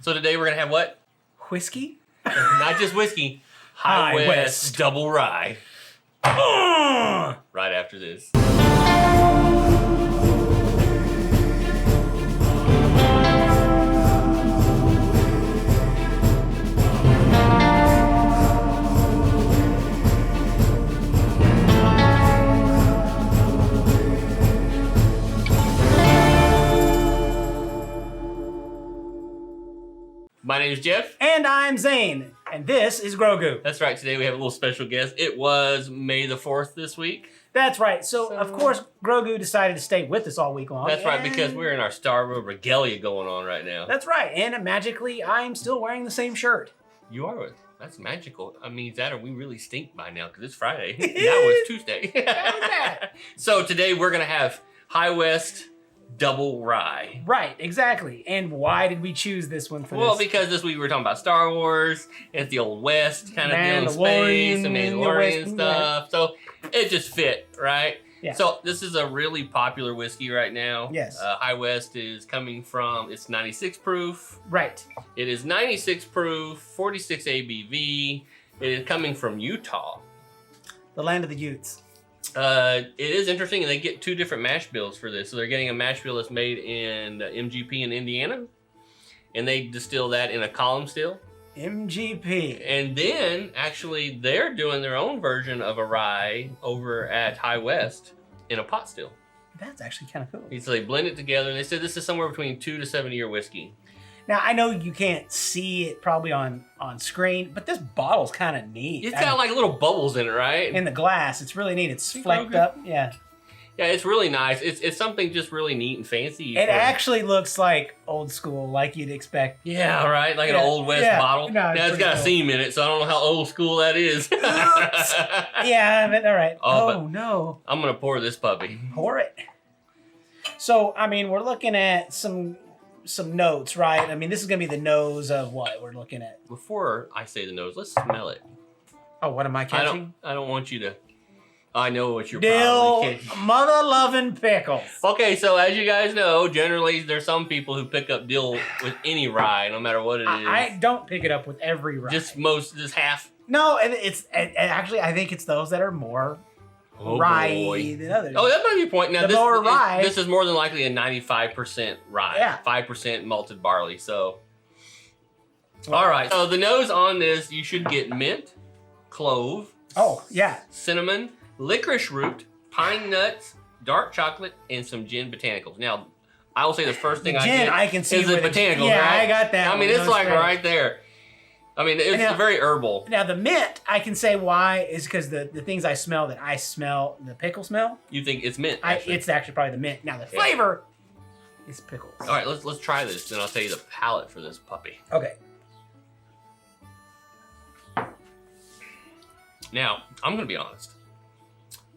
So today we're gonna have what? Whiskey? Not just whiskey. High West Double Rye. Right after this. My name is Jeff. And I'm Zane. And this is Grogu. That's right. Today we have a little special guest. It was May the 4th this week. That's right. So of course, Grogu decided to stay with us all week long. That's right, because we're in our Star Wars regalia going on right now. That's right. And magically, I'm still wearing the same shirt. You are. That's magical. I mean, that or we really stink by now because it's Friday. Now it's Tuesday. How is that? So today we're going to have High West Double Rye. Right, exactly. And why did we choose this one for Well, this? because this week we were talking about Star Wars. It's the old West kind of deal in space and Mandalorian stuff. So it just fit, right? Yeah. So this is a really popular whiskey right now. Yes. High West is coming from, it's 96 proof. Right. It is 96 proof, 46 ABV. It is coming from Utah. The land of the Utes. It is interesting, and they get two different mash bills for this. So they're getting a mash bill that's made in MGP in Indiana, and they distill that in a column still. MGP. And then, actually, they're doing their own version of a rye over at High West in a pot still. That's actually kind of cool. So they blend it together, and they said this is somewhere between 2 to 7 year whiskey. Now, I know you can't see it probably on screen, but this bottle's kind of neat. It's got like little bubbles in it, right? In the glass. It's really neat. It's flecked up. Yeah. Yeah, it's really nice. It's something just really neat and fancy. It actually looks like old school, like you'd expect. Yeah, right? Like an Old West bottle. No, now, it's got a seam in it, so I don't know how old school that is. Yeah, but all right. Oh, no. I'm going to pour this puppy. Pour it. So, I mean, we're looking at some notes, right? I mean, this is going to be the nose of what we're looking at. Before I say the nose, let's smell it. Oh, what am I catching? I don't want you to... I know what you're Dill, probably catching. mother-loving pickles. Okay, so as you guys know, generally there's some people who pick up dill with any rye, no matter what it is. I don't pick it up with every rye. Just half. No, it's actually, I think it's those that are more rye than others. Oh, that might be a point. Now, rye. This is more than likely a 95% rye. Yeah. 5% malted barley, so. All right, so the nose on this, you should get mint, clove. Oh, yeah. Cinnamon, licorice root, pine nuts, dark chocolate, and some gin botanicals. Now, I will say the first thing I can see is the botanicals, yeah, right? I got that. I mean, it's like right there. I mean, it's very herbal. Now, the mint, I can say why is because the things I smell, the pickle smell. You think it's mint? It's actually probably the mint. Now, the flavor is pickles. All right, let's try this, then I'll tell you the palate for this puppy. Okay. Now, I'm going to be honest.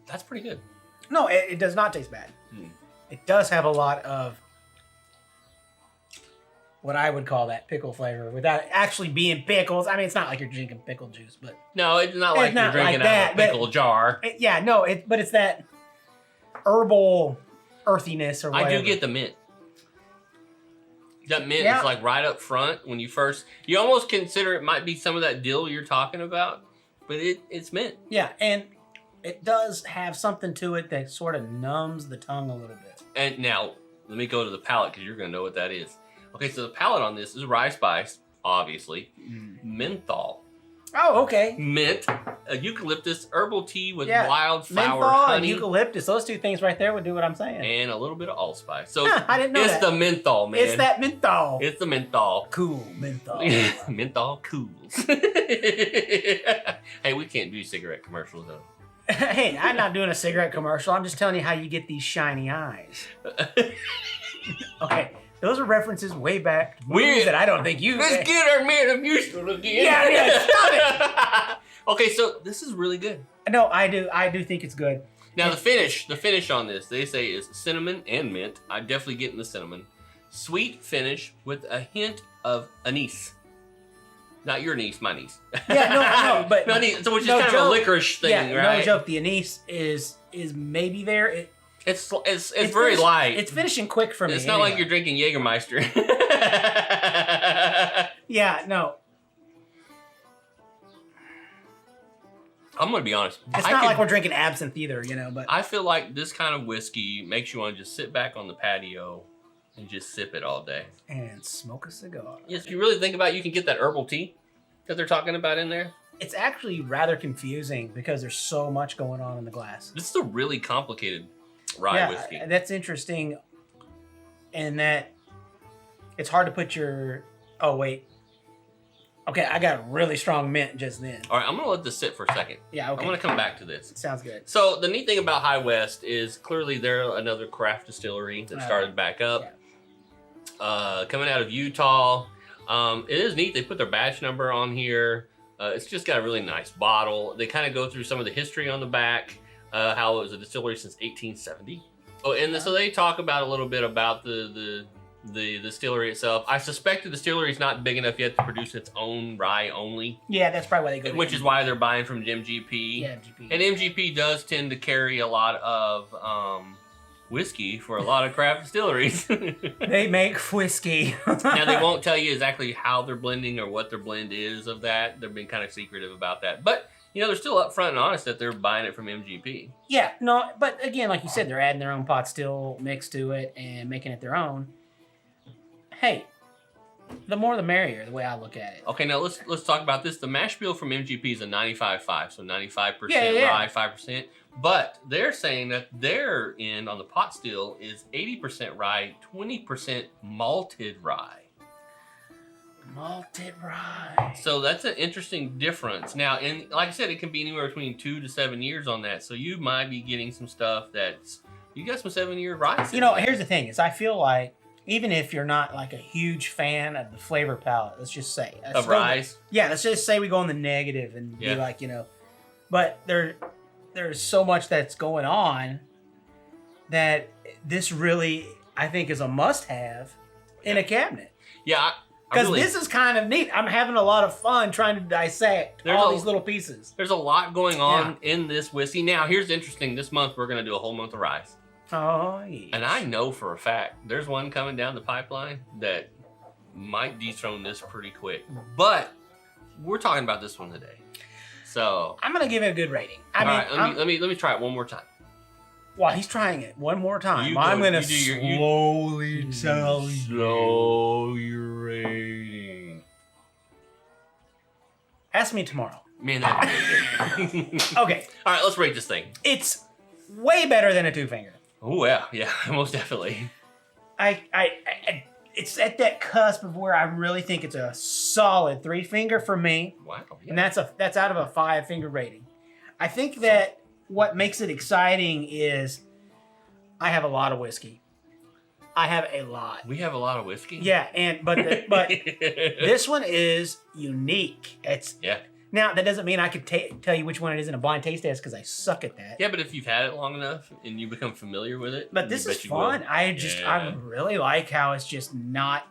That's pretty good. No, it does not taste bad. It does have a lot of what I would call that pickle flavor without actually being pickles. I mean, it's not like you're drinking pickle juice, but... No, it's not like you're drinking out of a pickle jar. But it's that herbal earthiness or whatever. I do get the mint. That mint is like right up front when you first... You almost consider it might be some of that dill you're talking about, but it's mint. Yeah, and it does have something to it that sort of numbs the tongue a little bit. And now, let me go to the palate because you're going to know what that is. Okay, so the palate on this is rye spice, obviously. Menthol. Oh, okay. Mint. Eucalyptus, herbal tea with wildflower menthol honey. And eucalyptus, those two things right there would do what I'm saying. And a little bit of allspice. So I didn't know it's the menthol, man. It's that menthol. It's the menthol. Cool menthol. Menthol cools. Hey, we can't do cigarette commercials though. Hey, I'm not doing a cigarette commercial. I'm just telling you how you get these shiny eyes. Okay, those are references way back to movies that I don't think you... Let's get our man musical again. Yeah, stop it. Okay, so this is really good. No, I do think it's good. Now the finish on this, they say is cinnamon and mint. I'm definitely getting the cinnamon. Sweet finish with a hint of anise. Not your niece, my niece. Yeah, no, but so which is kind of a licorice thing, right? No joke. The anise is maybe there. It's very light. It's finishing quick for me. It's not like you're drinking Jägermeister. Yeah, no. I'm gonna be honest. It's not like we're drinking absinthe either, you know. But I feel like this kind of whiskey makes you want to just sit back on the patio and just sip it all day and smoke a cigar. Yes, if you really think about it, you can get that herbal tea that they're talking about in there. It's actually rather confusing because there's so much going on in the glass. This is a really complicated rye whiskey. That's interesting, in that it's hard to put your. Oh wait. Okay, I got really strong mint just then. All right, I'm gonna let this sit for a second. Yeah, okay. I'm gonna come back to this. Sounds good. So the neat thing about High West is clearly they're another craft distillery that started back up. Yeah. Coming out of Utah. It is neat. They put their batch number on here. It's just got a really nice bottle. They kind of go through some of the history on the back, how it was a distillery since 1870. Oh, and so they talk about a little bit about the distillery itself. I suspect the distillery is not big enough yet to produce its own rye only. Yeah, that's probably why they go. Which is why they're buying from MGP. Yeah, MGP. And MGP does tend to carry a lot of whiskey for a lot of craft distilleries. They make whiskey. Now, they won't tell you exactly how they're blending or what their blend is of that. They're being kind of secretive about that. But, you know, they're still upfront and honest that they're buying it from MGP. Yeah, no, but again, like you said, they're adding their own pot still mix to it and making it their own. Hey, the more the merrier, the way I look at it. Okay, now let's talk about this. The mash bill from MGP is a 95.5, so 95% rye, 5%. But they're saying that their end on the pot still is 80% rye, 20% malted rye. Malted rye. So that's an interesting difference. Now, and like I said, it can be anywhere between 2 to 7 years on that. So you might be getting some stuff that's, you got some 7-year rye. You know, here's the thing is I feel like even if you're not like a huge fan of the flavor palette, let's just say. Of rye? Yeah, let's just say we go in the negative and be like, you know, but there's so much that's going on that this really, I think, is a must-have in a cabinet. Yeah, because this is kind of neat. I'm having a lot of fun trying to dissect all these little pieces. There's a lot going on in this whiskey. Now, here's interesting. This month, we're going to do a whole month of rye. Oh, yes. And I know for a fact there's one coming down the pipeline that might dethrone this pretty quick. But we're talking about this one today. So I'm going to give it a good rating. Let me try it one more time. While he's trying it one more time, I'm going to slowly tell you. Slow your rating. Ask me tomorrow. Man, that'd be good. Okay. All right, let's rate this thing. It's way better than a 2-finger. Oh, yeah, most definitely. It's at that cusp of where I really think it's a solid 3-finger for me. Wow. Yeah. And that's out of a 5-finger rating. I think that what makes it exciting is I have a lot of whiskey. I have a lot. We have a lot of whiskey? Yeah, but this one is unique. Now, that doesn't mean I could tell you which one it is in a blind taste test because I suck at that. Yeah, but if you've had it long enough and you become familiar with it. But this is fun. I really like how it's just not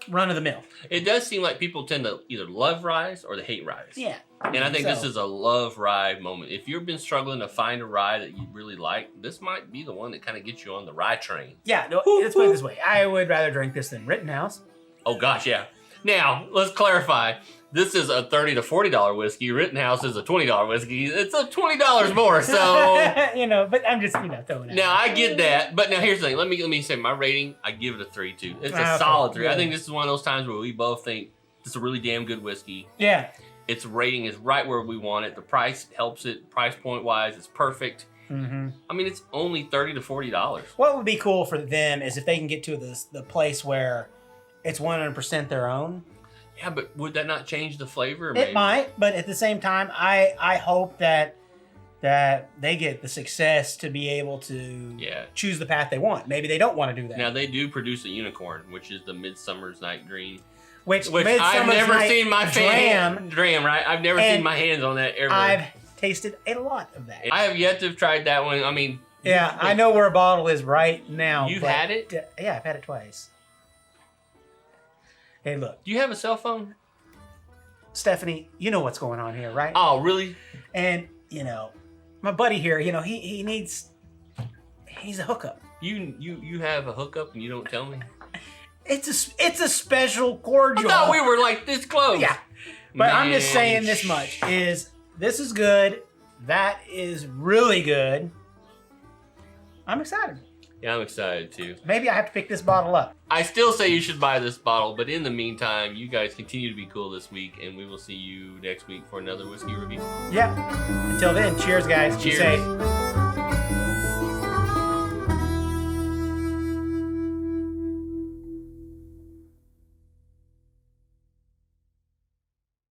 run of the mill. It does seem like people tend to either love rye or they hate rye. Yeah. And I think this is a love rye moment. If you've been struggling to find a rye that you really like, this might be the one that kind of gets you on the rye train. Yeah, no, let's put it this way. I would rather drink this than Rittenhouse. Oh, gosh, yeah. Now, let's clarify. This is a $30 to $40 whiskey. Rittenhouse is a $20 whiskey. It's a $20 more, so... you know, but I'm just, throwing it Now, I get that, but now here's the thing. Let me say my rating, I give it a 3, too. It's a solid 3. Yeah. I think this is one of those times where we both think this is a really damn good whiskey. Yeah. Its rating is right where we want it. The price helps it. Price point-wise, it's perfect. Mm-hmm. I mean, it's only $30 to $40. What would be cool for them is if they can get to the place where it's 100% their own. Yeah, but would that not change the flavor? It might, but at the same time, I hope that they get the success to be able to choose the path they want. Maybe they don't want to do that. Now, they do produce a unicorn, which is the Midsummer's Night Dream. Which I've never seen my Dram, right? I've never seen my hands on that ever. I've tasted a lot of that. I have yet to have tried that one. I mean... Yeah, I know where a bottle is right now. You've had it? Yeah, I've had it twice. Hey, look. Do you have a cell phone? Stephanie, you know what's going on here, right? Oh, really? And, my buddy here, he needs a hookup. You have a hookup and you don't tell me? It's a special cordial. I thought we were like this close. Yeah. But Man. I'm just saying this much is this is good. That is really good. I'm excited. Yeah, I'm excited too. Maybe I have to pick this bottle up. I still say you should buy this bottle, but in the meantime, you guys continue to be cool this week, and we will see you next week for another whiskey review. Yeah. Until then, cheers, guys. Be Cheers. safe.